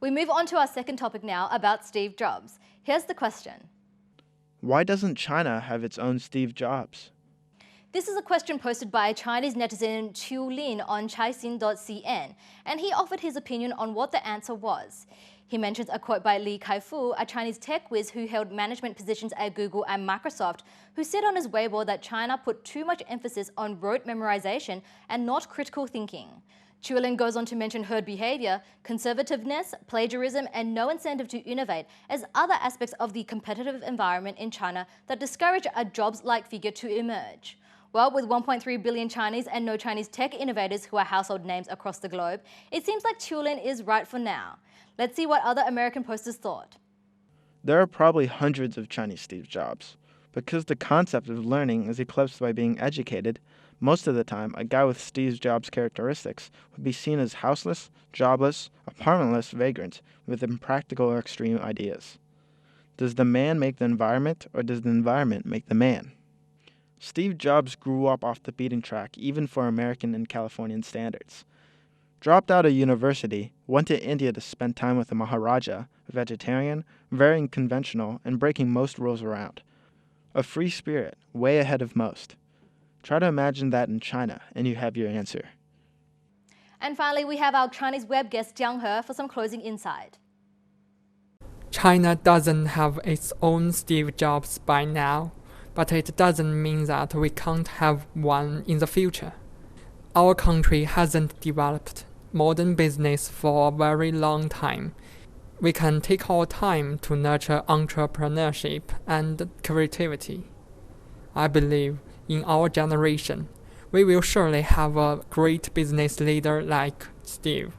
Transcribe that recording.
We move on to our second topic now about Steve Jobs. Here's the question. Why doesn't China have its own Steve Jobs? This is a question posted by Chinese netizen Qiulin on caixin.cn, and he offered his opinion on what the answer was. He mentions a quote by Lee Kaifu, a Chinese tech-wiz who held management positions at Google and Microsoft, who said on his Weibo that China put too much emphasis on rote memorization and not critical thinking. Qiulin goes on to mention herd behavior, conservativeness, plagiarism, and no incentive to innovate as other aspects of the competitive environment in China that discourage a jobs-like figure to emerge. Well, with 1.3 billion Chinese and no Chinese tech innovators who are household names across the globe, it seems like Qiulin is right for now. Let's see what other American posters thought. There are probably hundreds of Chinese Steve Jobs. Because the concept of learning is eclipsed by being educated, most of the time a guy with Steve Jobs' characteristics would be seen as houseless, jobless, apartmentless vagrant with impractical or extreme ideas. Does the man make the environment, or does the environment make the man? Steve Jobs grew up off the beaten track even for American and Californian standards. Dropped out of university, went to India to spend time with a Maharaja, a vegetarian, very unconventional, and breaking most rules around. A free spirit, way ahead of most. Try to imagine that in China, and you have your answer. And finally, we have our Chinese web guest He for some closing insight. China doesn't have its own Steve Jobs by now, but it doesn't mean that we can't have one in the future. Our country hasn't developed modern business for a very long time. We can take our time to nurture entrepreneurship and creativity. I believe in our generation, we will surely have a great business leader like Steve.